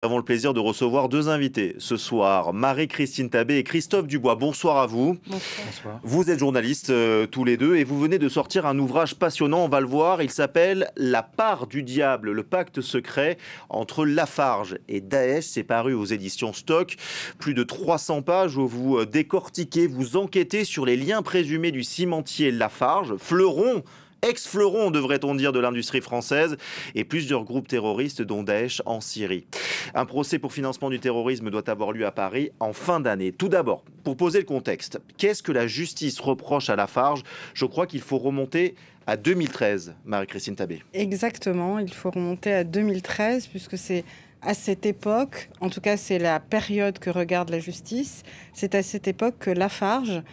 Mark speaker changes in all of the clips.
Speaker 1: Nous avons le plaisir de recevoir deux invités ce soir, Marie-Christine Tabé et Christophe Dubois. Bonsoir à vous.
Speaker 2: Bonsoir.
Speaker 3: Bonsoir.
Speaker 1: Vous êtes journalistes tous les deux et vous venez de sortir un ouvrage passionnant, on va le voir. Il s'appelle La part du diable, le pacte secret entre Lafarge et Daesh. C'est paru aux éditions Stock. Plus de 300 pages où vous décortiquez, vous enquêtez sur les liens présumés du cimentier Lafarge, fleuron, ex-fleuron, devrait-on dire, de l'industrie française, et plusieurs groupes terroristes, dont Daesh en Syrie. Un procès pour financement du terrorisme doit avoir lieu à Paris en fin d'année. Tout d'abord, pour poser le contexte, qu'est-ce que la justice reproche à Lafarge? Je crois qu'il faut remonter à 2013, Marie-Christine Tabé.
Speaker 2: Exactement, il faut remonter à 2013, puisque c'est à cette époque, en tout cas c'est la période que regarde la justice, c'est à cette époque que Lafarge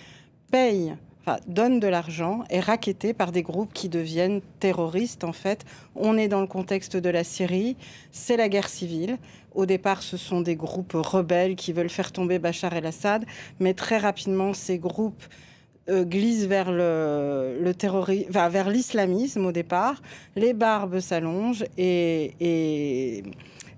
Speaker 2: donne de l'argent, est rackettée par des groupes qui deviennent terroristes. En fait, on est dans le contexte de la Syrie, c'est la guerre civile. Au départ, ce sont des groupes rebelles qui veulent faire tomber Bachar el-Assad, mais très rapidement, ces groupes glissent vers le terrorisme, vers l'islamisme au départ. Les barbes s'allongent et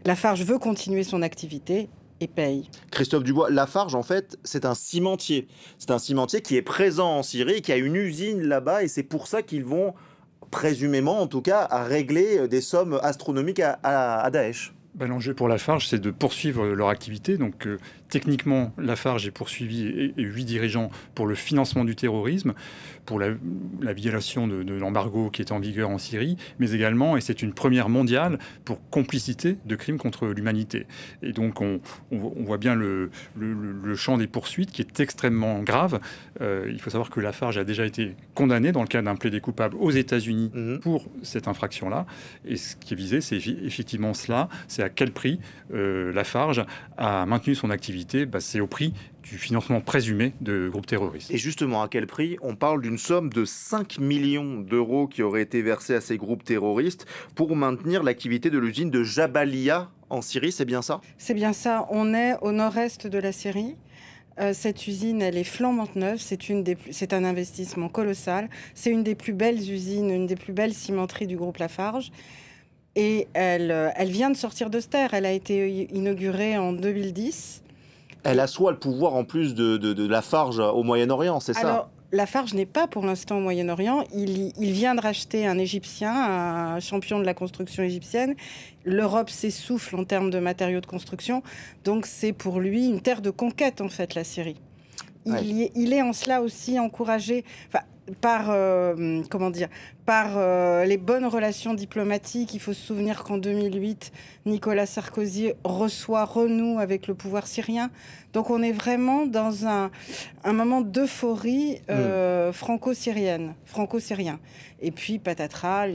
Speaker 2: Lafarge veut continuer son activité et paye.
Speaker 1: Christophe Dubois, Lafarge, en fait, c'est un cimentier. C'est un cimentier qui est présent en Syrie, qui a une usine là-bas, et c'est pour ça qu'ils vont, présumément en tout cas, à régler des sommes astronomiques à Daesh.
Speaker 3: L'enjeu pour Lafarge, c'est de poursuivre leur activité. Donc, techniquement, Lafarge est poursuivi et 8 dirigeants pour le financement du terrorisme, pour la violation de l'embargo qui est en vigueur en Syrie, mais également, et c'est une première mondiale, pour complicité de crimes contre l'humanité. Et donc, on voit bien le champ des poursuites qui est extrêmement grave. Il faut savoir que Lafarge a déjà été condamné dans le cadre d'un plaidé coupable aux États-Unis pour cette infraction-là. Et ce qui est visé, c'est effectivement cela. C'est à quel prix Lafarge a maintenu son activité. C'est au prix du financement présumé de groupes terroristes.
Speaker 1: Et justement, à quel prix? On parle d'une somme de 5 millions d'euros qui aurait été versée à ces groupes terroristes pour maintenir l'activité de l'usine de Jabalia en Syrie, c'est bien ça?
Speaker 2: C'est bien ça. On est au nord-est de la Syrie. Cette usine, elle est flambante neuve. C'est un investissement colossal. C'est une des plus belles usines, une des plus belles cimenteries du groupe Lafarge. Et elle vient de sortir de terre. Elle a été inaugurée en 2010.
Speaker 1: Elle assoit le pouvoir en plus de Lafarge au Moyen-Orient, c'est ça?
Speaker 2: Alors, Lafarge n'est pas pour l'instant au Moyen-Orient. Il vient de racheter un Égyptien, un champion de la construction égyptienne. L'Europe s'essouffle en termes de matériaux de construction. Donc c'est pour lui une terre de conquête, en fait, la Syrie. Il est en cela aussi encouragé par les bonnes relations diplomatiques. Il faut se souvenir qu'en 2008, Nicolas Sarkozy renoue avec le pouvoir syrien. Donc on est vraiment dans un moment d'euphorie franco-syrien. Et puis patatras,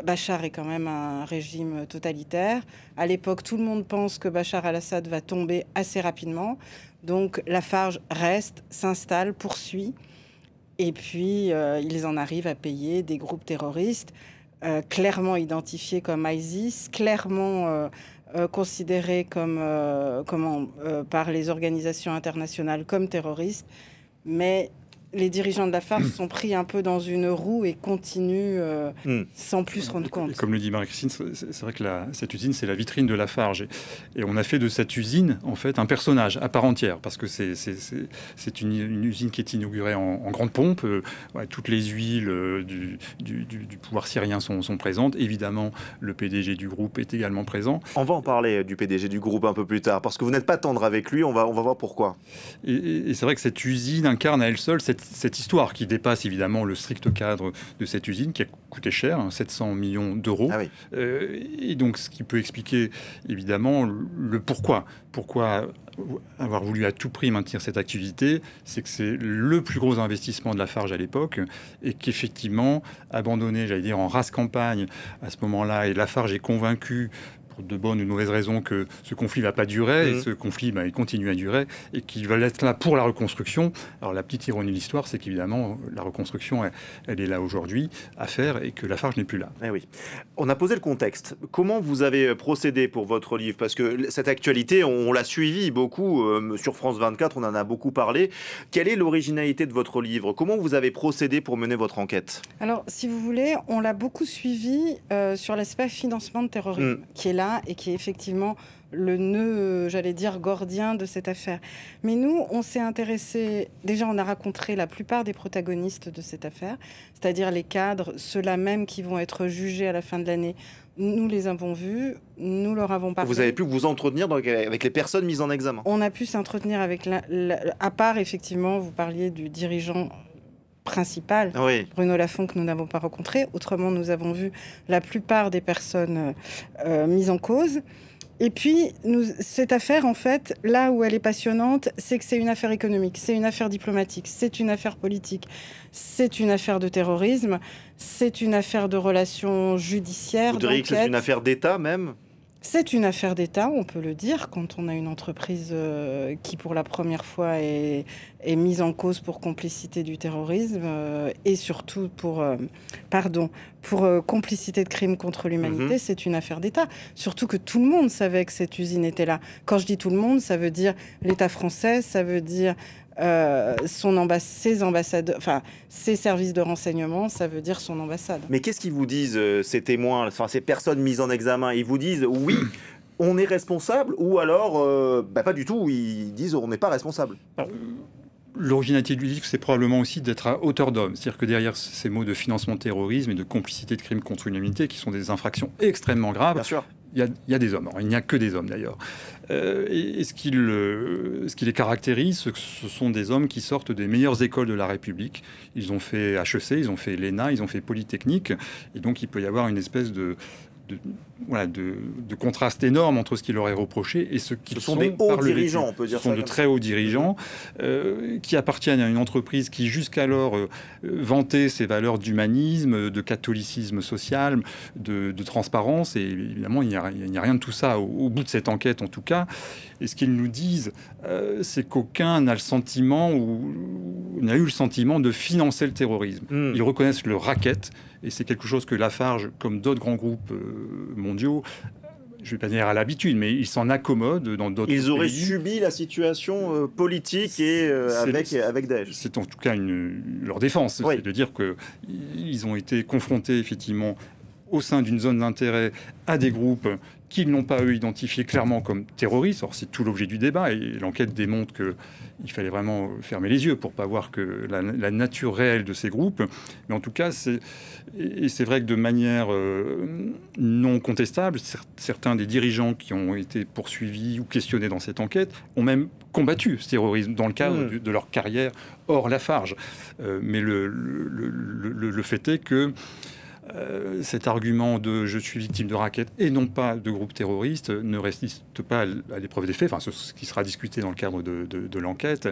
Speaker 2: Bachar est quand même un régime totalitaire. À l'époque, tout le monde pense que Bachar el-Assad va tomber assez rapidement. Donc Lafarge reste, s'installe, poursuit. Et puis, ils en arrivent à payer des groupes terroristes clairement identifiés comme ISIS, clairement considérés par les organisations internationales comme terroristes. Mais les dirigeants de Lafarge sont pris un peu dans une roue et continuent sans plus se rendre compte.
Speaker 3: Comme le dit Marie-Christine, c'est vrai que cette usine, c'est la vitrine de Lafarge. Et on a fait de cette usine, en fait, un personnage à part entière. Parce que c'est une usine qui est inaugurée en grande pompe. Toutes les huiles du pouvoir syrien sont présentes. Évidemment, le PDG du groupe est également présent.
Speaker 1: On va en parler du PDG du groupe un peu plus tard. Parce que vous n'êtes pas tendre avec lui, on va voir pourquoi.
Speaker 3: Et c'est vrai que cette usine incarne à elle seule cette histoire qui dépasse évidemment le strict cadre de cette usine qui a coûté cher, 700 millions d'euros.
Speaker 1: Ah oui.
Speaker 3: Et donc ce qui peut expliquer évidemment le pourquoi. Pourquoi avoir voulu à tout prix maintenir cette activité, c'est que c'est le plus gros investissement de Lafarge à l'époque et qu'effectivement, abandonné, j'allais dire, en rase campagne à ce moment-là, et Lafarge est convaincu de bonnes ou de mauvaises raisons que ce conflit ne va pas durer, et ce conflit il continue à durer, et qu'ils veulent être là pour la reconstruction. Alors la petite ironie de l'histoire, c'est qu'évidemment, la reconstruction, elle est là aujourd'hui à faire, et que Lafarge n'est plus là.
Speaker 1: Eh oui. On a posé le contexte. Comment vous avez procédé pour votre livre? Parce que cette actualité, on l'a suivi beaucoup, sur France 24, on en a beaucoup parlé. Quelle est l'originalité de votre livre? Comment vous avez procédé pour mener votre enquête?
Speaker 2: Alors, si vous voulez, on l'a beaucoup suivi sur l'aspect financement de terrorisme, qui est là là et qui est effectivement le nœud, j'allais dire, gordien de cette affaire. Mais nous, on s'est intéressé... Déjà, on a rencontré la plupart des protagonistes de cette affaire, c'est-à-dire les cadres, ceux-là même qui vont être jugés à la fin de l'année. Nous les avons vus, nous leur avons parlé.
Speaker 1: Vous avez pu vous entretenir avec les personnes mises en examen?
Speaker 2: On a pu s'entretenir avec... à part, effectivement, vous parliez du dirigeant principal,
Speaker 1: oui.
Speaker 2: Bruno Lafont, que nous n'avons pas rencontré. Autrement, nous avons vu la plupart des personnes mises en cause. Et puis, cette affaire, en fait, là où elle est passionnante, c'est que c'est une affaire économique, c'est une affaire diplomatique, c'est une affaire politique, c'est une affaire de terrorisme, c'est une affaire de relations judiciaires.
Speaker 1: Vous diriez que c'est une affaire d'État même?
Speaker 2: C'est une affaire d'État, on peut le dire, quand on a une entreprise qui, pour la première fois, est mise en cause pour complicité du terrorisme et surtout pour complicité de crimes contre l'humanité. C'est une affaire d'État. Surtout que tout le monde savait que cette usine était là. Quand je dis tout le monde, ça veut dire l'État français, ça veut dire ses ambassadeurs, enfin ses services de renseignement, ça veut dire son ambassade.
Speaker 1: Mais qu'est-ce qu'ils vous disent, ces témoins, enfin, ces personnes mises en examen? Ils vous disent oui, on est responsable, ou alors pas du tout, ils disent on n'est pas responsable?
Speaker 3: L'originalité du livre, c'est probablement aussi d'être à hauteur d'homme. C'est-à-dire que derrière ces mots de financement de terrorisme et de complicité de crimes contre l'humanité, qui sont des infractions extrêmement graves,
Speaker 1: bien sûr,
Speaker 3: il y a des hommes. Alors, il n'y a que des hommes d'ailleurs. Et ce qui les caractérise, ce sont des hommes qui sortent des meilleures écoles de la République. Ils ont fait HEC, ils ont fait l'ENA, ils ont fait Polytechnique. Et donc il peut y avoir une espèce de contraste énorme entre ce qui leur est reproché et ce qu'ils sont
Speaker 1: des hauts dirigeants, on peut dire.
Speaker 3: Ce sont de très hauts dirigeants qui appartiennent à une entreprise qui jusqu'alors vantait ses valeurs d'humanisme, de catholicisme social, de transparence. Et évidemment, il n'y a rien de tout ça au bout de cette enquête, en tout cas. Et ce qu'ils nous disent, c'est qu'aucun n'a le sentiment ou n'a eu le sentiment de financer le terrorisme. Ils reconnaissent le racket. Et c'est quelque chose que Lafarge, comme d'autres grands groupes mondiaux, je ne vais pas dire à l'habitude, mais ils s'en accommodent dans d'autres pays.
Speaker 1: Ils auraient subi la situation politique et avec Daesh.
Speaker 3: C'est en tout cas leur défense,
Speaker 1: oui.
Speaker 3: C'est de dire qu'ils ont été confrontés effectivement au sein d'une zone d'intérêt à des groupes qu'ils n'ont pas, eux, identifiés clairement comme terroristes. Or, c'est tout l'objet du débat, et l'enquête démontre qu'il fallait vraiment fermer les yeux pour ne pas voir que la nature réelle de ces groupes. Mais en tout cas, c'est vrai que de manière non contestable, certains des dirigeants qui ont été poursuivis ou questionnés dans cette enquête ont même combattu ce terrorisme dans le cadre de leur carrière hors Lafarge. Mais le fait est que cet argument de « je suis victime de racket » et non pas de groupe terroriste ne résiste pas à l'épreuve des faits, enfin ce qui sera discuté dans le cadre de l'enquête.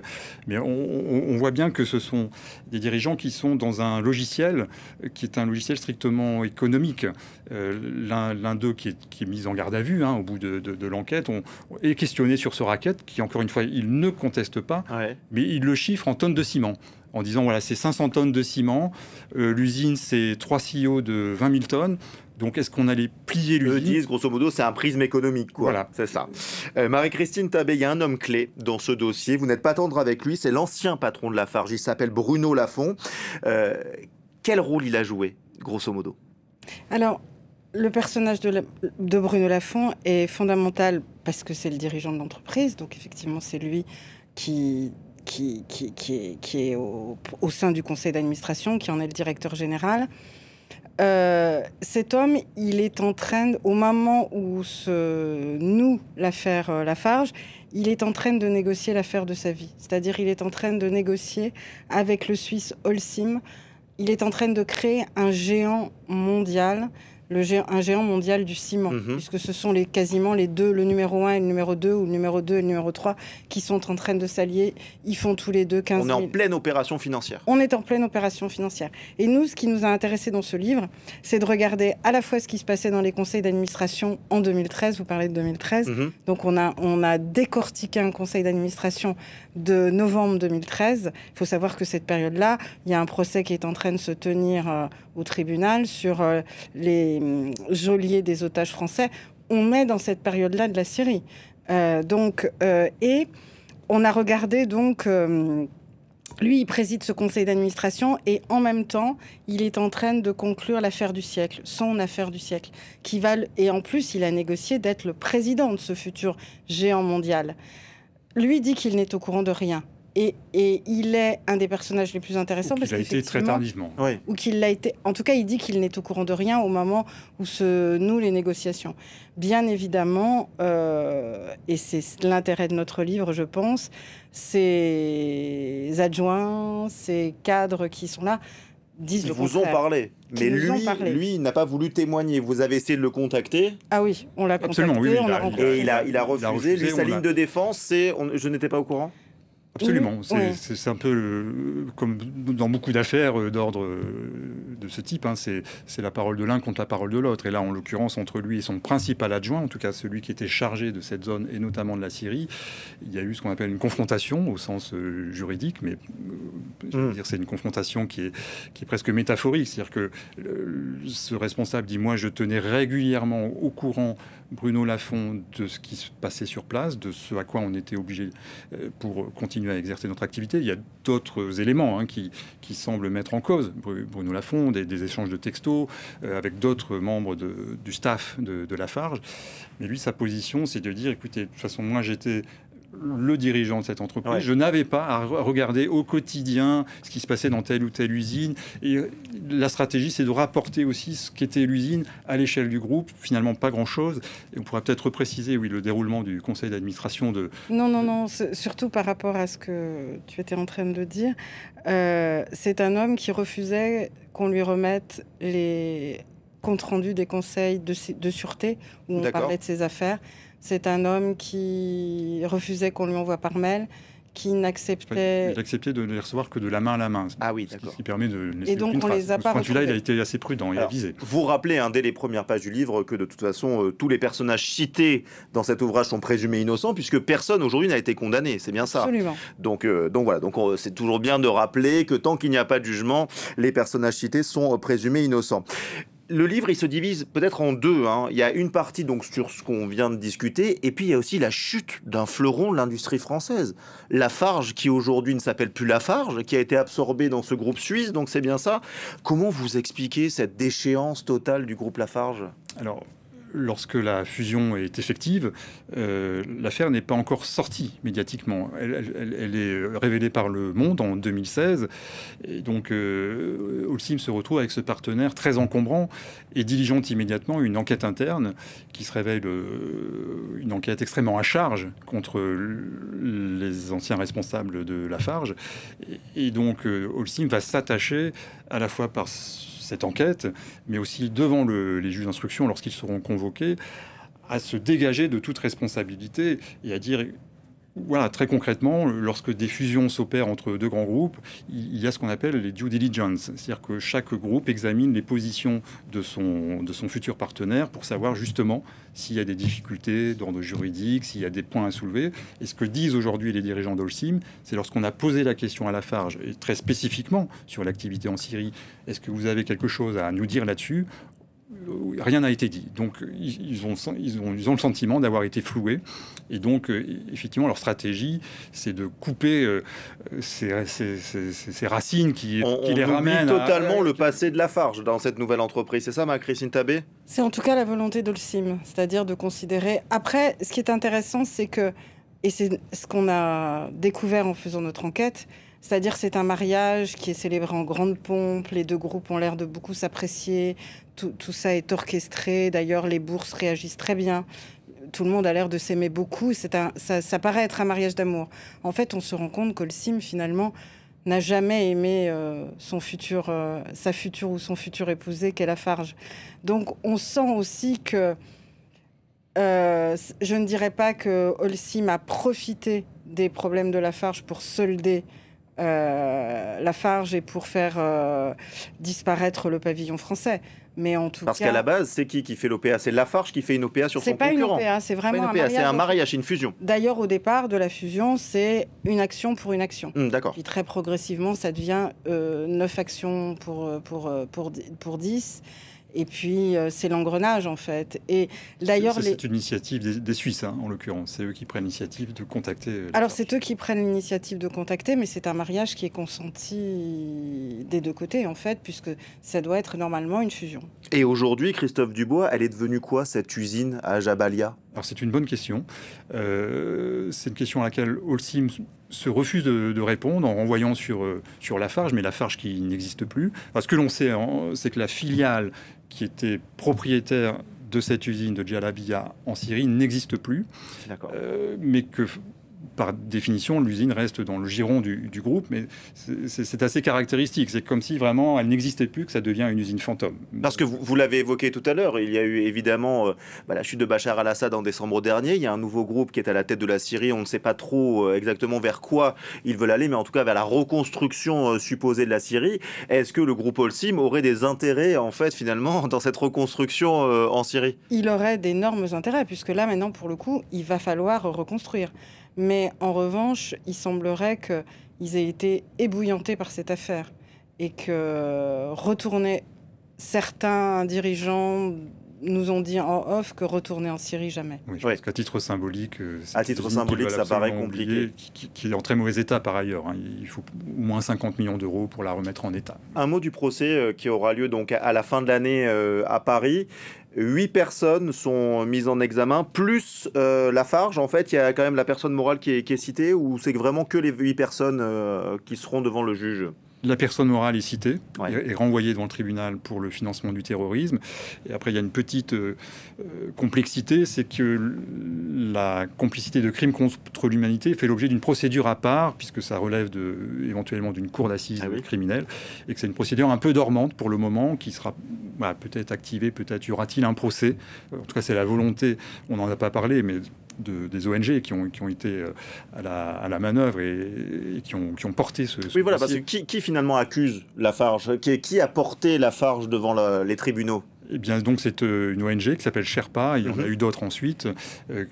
Speaker 3: Mais on voit bien que ce sont des dirigeants qui sont dans un logiciel qui est un logiciel strictement économique. L'un d'eux qui est mis en garde à vue au bout de l'enquête est questionné sur ce racket qui, encore une fois, il ne conteste pas, mais il le chiffre en tonnes de ciment, en disant voilà, c'est 500 tonnes de ciment, l'usine c'est 3 silos de 20 000 tonnes, donc est-ce qu'on allait plier l'usine?
Speaker 1: Eux disent, grosso modo, c'est un prisme économique, quoi. Voilà. C'est ça. Marie-Christine Tabé, il y a un homme clé dans ce dossier, vous n'êtes pas tendre avec lui, c'est l'ancien patron de Lafarge, il s'appelle Bruno Lafont. Quel rôle il a joué, grosso modo? Alors,
Speaker 2: le personnage de Bruno Lafont est fondamental parce que c'est le dirigeant de l'entreprise, donc effectivement c'est lui qui est au sein du conseil d'administration, qui en est le directeur général. Cet homme, il est en train, au moment où noue l'affaire Lafarge, il est en train de négocier l'affaire de sa vie. C'est-à-dire, il est en train de négocier avec le Suisse Holcim. Il est en train de créer un géant mondial, un géant mondial du ciment, puisque ce sont quasiment les deux, le numéro 1 et le numéro 2, ou le numéro 2 et le numéro 3, qui sont en train de s'allier. Ils font tous les deux 15 000.
Speaker 1: On est en pleine opération financière.
Speaker 2: On est en pleine opération financière. Et nous, ce qui nous a intéressé dans ce livre, c'est de regarder à la fois ce qui se passait dans les conseils d'administration en 2013, vous parlez de 2013, donc on a décortiqué un conseil d'administration de novembre 2013. Il faut savoir que cette période-là, il y a un procès qui est en train de se tenir au tribunal sur les geôliers des otages français. On est dans cette période-là de la Syrie. Et on a regardé donc Lui, il préside ce conseil d'administration et en même temps, il est en train de conclure l'affaire du siècle, son affaire du siècle. Et en plus, il a négocié d'être le président de ce futur géant mondial. Lui dit qu'il n'est au courant de rien. Et il est un des personnages les plus intéressants.
Speaker 3: Il a été très tardivement.
Speaker 1: Oui.
Speaker 2: Ou qu'il l'a été. En tout cas, il dit qu'il n'est au courant de rien au moment où se nouent les négociations. Bien évidemment, et c'est l'intérêt de notre livre, je pense, ces adjoints, ces cadres qui sont là, disent le contraire.
Speaker 1: Ils vous ont parlé. Mais lui, il n'a pas voulu témoigner. Vous avez essayé de le contacter?
Speaker 2: Ah oui, on l'a contacté,
Speaker 3: absolument, oui,
Speaker 2: on l'a rencontré.
Speaker 1: Et il a refusé. Lui, sa ligne de défense, c'est je n'étais pas au courant.
Speaker 3: Absolument.
Speaker 2: Oui.
Speaker 3: C'est un peu comme dans beaucoup d'affaires d'ordre de ce type. Hein. C'est la parole de l'un contre la parole de l'autre. Et là, en l'occurrence, entre lui et son principal adjoint, en tout cas celui qui était chargé de cette zone et notamment de la Syrie, il y a eu ce qu'on appelle une confrontation au sens juridique, mais je veux dire, c'est une confrontation qui est presque métaphorique. C'est-à-dire que ce responsable dit « Moi, je tenais régulièrement au courant Bruno Lafont de ce qui se passait sur place, de ce à quoi on était obligé pour continuer à exercer notre activité. » Il y a d'autres éléments qui semblent mettre en cause Bruno Lafont, des échanges de textos avec d'autres membres du staff de Lafarge. Mais lui, sa position, c'est de dire, écoutez, de toute façon, moi, j'étais le dirigeant de cette entreprise. Ouais. Je n'avais pas à regarder au quotidien ce qui se passait dans telle ou telle usine. Et la stratégie, c'est de rapporter aussi ce qu'était l'usine à l'échelle du groupe. Finalement, pas grand-chose. Et on pourrait peut-être préciser, oui, le déroulement du conseil d'administration de...
Speaker 2: Non, surtout par rapport à ce que tu étais en train de dire. C'est un homme qui refusait qu'on lui remette les comptes rendus des conseils de sûreté où on parlait de ses affaires. C'est un homme qui refusait qu'on lui envoie par mail, qui n'acceptait...
Speaker 3: Il acceptait de ne les recevoir que de la main à la main.
Speaker 1: Ah oui, d'accord.
Speaker 3: Ce qui permet de laisser
Speaker 2: et donc, on les a pas retrouvés.
Speaker 3: Là, il a été assez prudent, il a visé.
Speaker 1: Vous rappelez, dès les premières pages du livre, que de toute façon, tous les personnages cités dans cet ouvrage sont présumés innocents, puisque personne aujourd'hui n'a été condamné. C'est bien ça.
Speaker 2: Absolument.
Speaker 1: Donc voilà, c'est toujours bien de rappeler que tant qu'il n'y a pas de jugement, les personnages cités sont présumés innocents. Le livre, il se divise peut-être en deux. Il y a une partie donc sur ce qu'on vient de discuter, et puis il y a aussi la chute d'un fleuron de l'industrie française. Lafarge, qui aujourd'hui ne s'appelle plus Lafarge, qui a été absorbé dans ce groupe suisse, donc c'est bien ça. Comment vous expliquez cette déchéance totale du groupe Lafarge ?
Speaker 3: Alors, lorsque la fusion est effective, l'affaire n'est pas encore sortie médiatiquement. Elle est révélée par Le Monde en 2016. Et donc, Holcim se retrouve avec ce partenaire très encombrant et diligente immédiatement une enquête interne qui se révèle une enquête extrêmement à charge contre les anciens responsables de Lafarge. Et donc, Holcim va s'attacher à la fois par cette enquête, mais aussi devant les juges d'instruction, lorsqu'ils seront convoqués, à se dégager de toute responsabilité et à dire, voilà, très concrètement, lorsque des fusions s'opèrent entre deux grands groupes, il y a ce qu'on appelle les due diligence, c'est-à-dire que chaque groupe examine les positions de son futur partenaire pour savoir justement s'il y a des difficultés d'ordre juridique, s'il y a des points à soulever. Et ce que disent aujourd'hui les dirigeants d'Holcim, c'est lorsqu'on a posé la question à Lafarge, et très spécifiquement sur l'activité en Syrie, est-ce que vous avez quelque chose à nous dire là-dessus ? Rien n'a été dit. Donc, ils ont le sentiment d'avoir été floués. Et donc, effectivement, leur stratégie, c'est de couper ces racines qui les ramènent
Speaker 1: totalement le passé de Lafarge dans cette nouvelle entreprise. C'est ça, Christine Tabé ?
Speaker 2: C'est en tout cas la volonté d'Holcim, c'est-à-dire de considérer... Après, ce qui est intéressant, c'est que, et c'est ce qu'on a découvert en faisant notre enquête, c'est-à-dire c'est un mariage qui est célébré en grande pompe, les deux groupes ont l'air de beaucoup s'apprécier, tout ça est orchestré, d'ailleurs les bourses réagissent très bien, tout le monde a l'air de s'aimer beaucoup, ça paraît être un mariage d'amour. En fait, on se rend compte qu'Holcim, finalement, n'a jamais aimé sa future ou son futur épousé qu'est Lafarge. Donc on sent aussi que, je ne dirais pas que Holcim a profité des problèmes de Lafarge pour solder Lafarge et pour faire disparaître le pavillon français. Mais en tout
Speaker 1: Parce
Speaker 2: cas...
Speaker 1: qu'à la base, c'est qui fait l'OPA ? C'est Lafarge qui fait une OPA sur son concurrent.
Speaker 2: C'est pas une OPA, c'est vraiment un mariage.
Speaker 1: C'est un mariage, c'est une fusion.
Speaker 2: D'ailleurs, au départ de la fusion, c'est une action pour une action.
Speaker 1: D'accord.
Speaker 2: Puis très progressivement, ça devient 9 actions pour 10. Et puis, c'est l'engrenage, en fait. Et d'ailleurs,
Speaker 3: c'est une initiative des Suisses, hein, en l'occurrence. C'est eux qui prennent l'initiative de contacter.
Speaker 2: Alors, c'est eux qui prennent l'initiative de contacter, mais c'est un mariage qui est consenti des deux côtés, en fait, puisque ça doit être normalement une fusion.
Speaker 1: Et aujourd'hui, Christophe Dubois, elle est devenue quoi, cette usine à Jabalia?
Speaker 3: Alors, c'est une bonne question. C'est une question à laquelle Holcim se refuse de répondre en renvoyant sur Lafarge, mais Lafarge qui n'existe plus. Enfin, ce que l'on sait, c'est que la filiale qui était propriétaire de cette usine de Jabalia en Syrie n'existe plus, mais que par définition, l'usine reste dans le giron du groupe, mais c'est assez caractéristique. C'est comme si vraiment elle n'existait plus, que ça devient une usine fantôme.
Speaker 1: Parce que vous l'avez évoqué tout à l'heure, il y a eu évidemment la chute de Bachar al-Assad en décembre dernier. Il y a un nouveau groupe qui est à la tête de la Syrie. On ne sait pas trop exactement vers quoi ils veulent aller, mais en tout cas vers la reconstruction supposée de la Syrie. Est-ce que le groupe Holcim aurait des intérêts, en fait, finalement, dans cette reconstruction en Syrie?
Speaker 2: Il aurait d'énormes intérêts, puisque là, maintenant, pour le coup, il va falloir reconstruire. Mais en revanche, il semblerait qu'ils aient été ébouillantés par cette affaire et que certains dirigeants nous ont dit en off que retourner en Syrie, jamais.
Speaker 3: Oui, parce qu'à titre symbolique,
Speaker 1: ça paraît compliqué.
Speaker 3: Qui est en très mauvais état par ailleurs. Hein. Il faut au moins 50 millions d'euros pour la remettre en état.
Speaker 1: Un mot du procès qui aura lieu donc à la fin de l'année à Paris. 8 personnes sont mises en examen, plus Lafarge. En fait, il y a quand même la personne morale qui est citée, ou c'est vraiment que les 8 personnes qui seront devant le juge?
Speaker 3: La personne morale est citée, est renvoyée devant le tribunal pour le financement du terrorisme. Et après, il y a une petite complexité, c'est que la complicité de crimes contre l'humanité fait l'objet d'une procédure à part, puisque ça relève éventuellement d'une cour d'assises criminelle, et que c'est une procédure un peu dormante pour le moment, qui sera peut-être activée, peut-être y aura-t-il un procès. En tout cas, c'est la volonté, on n'en a pas parlé, mais des ONG qui ont été à la manœuvre et qui ont porté ce
Speaker 1: oui, voilà, parce que qui finalement accuse Lafarge? Qui a porté Lafarge devant les tribunaux?
Speaker 3: Eh bien, donc, c'est une ONG qui s'appelle Sherpa, il y en a eu d'autres ensuite,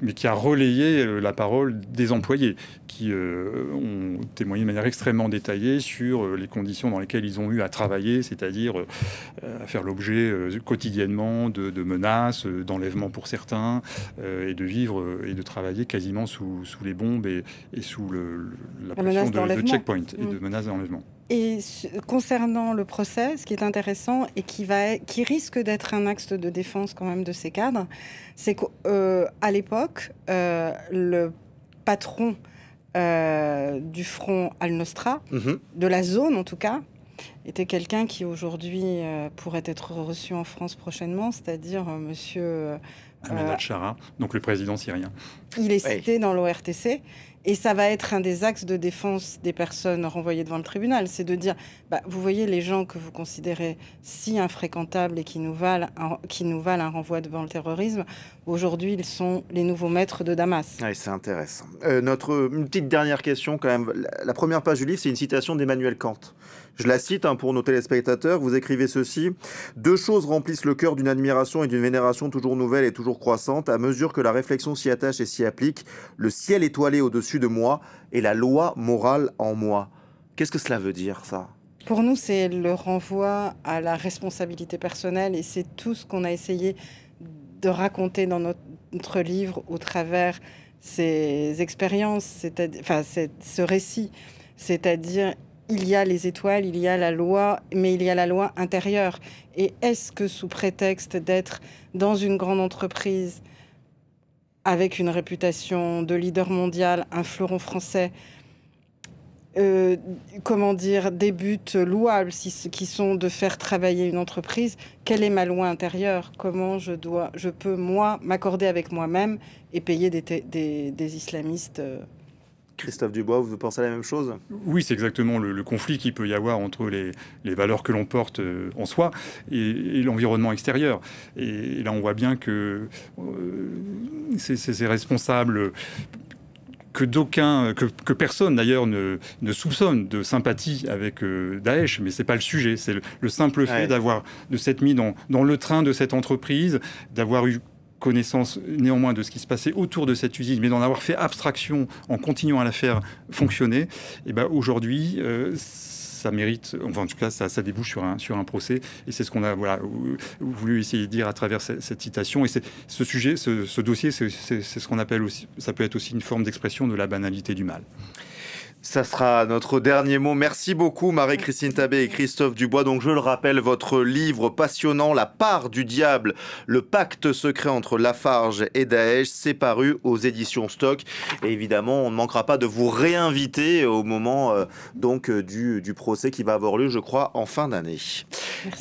Speaker 3: mais qui a relayé la parole des employés, qui ont témoigné de manière extrêmement détaillée sur les conditions dans lesquelles ils ont eu à travailler, c'est-à-dire à faire l'objet quotidiennement de menaces, d'enlèvements pour certains, et de vivre et de travailler quasiment sous les bombes et sous la pression de checkpoint et de menaces d'enlèvement.
Speaker 2: Et concernant le procès, ce qui est intéressant et qui risque d'être un axe de défense quand même de ces cadres, c'est qu'à l'époque, le patron du front Al-Nosra, de la zone en tout cas, était quelqu'un qui aujourd'hui pourrait être reçu en France prochainement, c'est-à-dire monsieur
Speaker 3: Ahmed al-Shara, donc le président syrien.
Speaker 2: Il est cité dans l'ORTC. Et ça va être un des axes de défense des personnes renvoyées devant le tribunal. C'est de dire, vous voyez les gens que vous considérez si infréquentables et qui nous valent un renvoi devant le terrorisme, aujourd'hui, ils sont les nouveaux maîtres de Damas.
Speaker 1: Oui, c'est intéressant. Une petite dernière question quand même. La première page du livre, c'est une citation d'Emmanuel Kant. Je la cite pour nos téléspectateurs. Vous écrivez ceci: « Deux choses remplissent le cœur d'une admiration et d'une vénération toujours nouvelle et toujours croissante, à mesure que la réflexion s'y attache et s'y applique, le ciel étoilé au-dessus de moi et la loi morale en moi. » Qu'est-ce que cela veut dire, ça?
Speaker 2: Pour nous, c'est le renvoi à la responsabilité personnelle, et c'est tout ce qu'on a essayé de raconter dans notre livre au travers ces expériences, ce récit. C'est-à-dire, il y a les étoiles, il y a la loi, mais il y a la loi intérieure. Et est-ce que sous prétexte d'être dans une grande entreprise avec une réputation de leader mondial, un fleuron français, des buts louables qui sont de faire travailler une entreprise, quelle est ma loi intérieure? Comment je peux, moi, m'accorder avec moi-même et payer des islamistes
Speaker 1: Christophe Dubois, vous pensez à la même chose?
Speaker 3: Oui, c'est exactement le conflit qu'il peut y avoir entre les valeurs que l'on porte en soi et l'environnement extérieur. Et là, on voit bien que ces responsables que personne d'ailleurs ne soupçonne de sympathie avec Daesh, mais c'est pas le sujet. C'est le simple fait de s'être mis dans le train de cette entreprise, d'avoir eu connaissance néanmoins de ce qui se passait autour de cette usine, mais d'en avoir fait abstraction en continuant à la faire fonctionner. Et aujourd'hui, ça mérite, enfin en tout cas ça débouche sur un procès, et c'est ce qu'on a voulu essayer de dire à travers cette citation. Et ce sujet, ce dossier, c'est ce qu'on appelle aussi, ça peut être aussi une forme d'expression de la banalité du mal.
Speaker 1: Ça sera notre dernier mot. Merci beaucoup Marie-Christine Tabé et Christophe Dubois. Donc je le rappelle, votre livre passionnant, La part du diable, le pacte secret entre Lafarge et Daech, c'est paru aux éditions Stock. Et évidemment, on ne manquera pas de vous réinviter au moment du procès qui va avoir lieu, je crois, en fin d'année.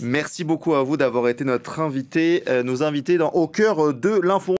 Speaker 1: Merci beaucoup à vous d'avoir été notre invité, nos invités Au cœur de l'info.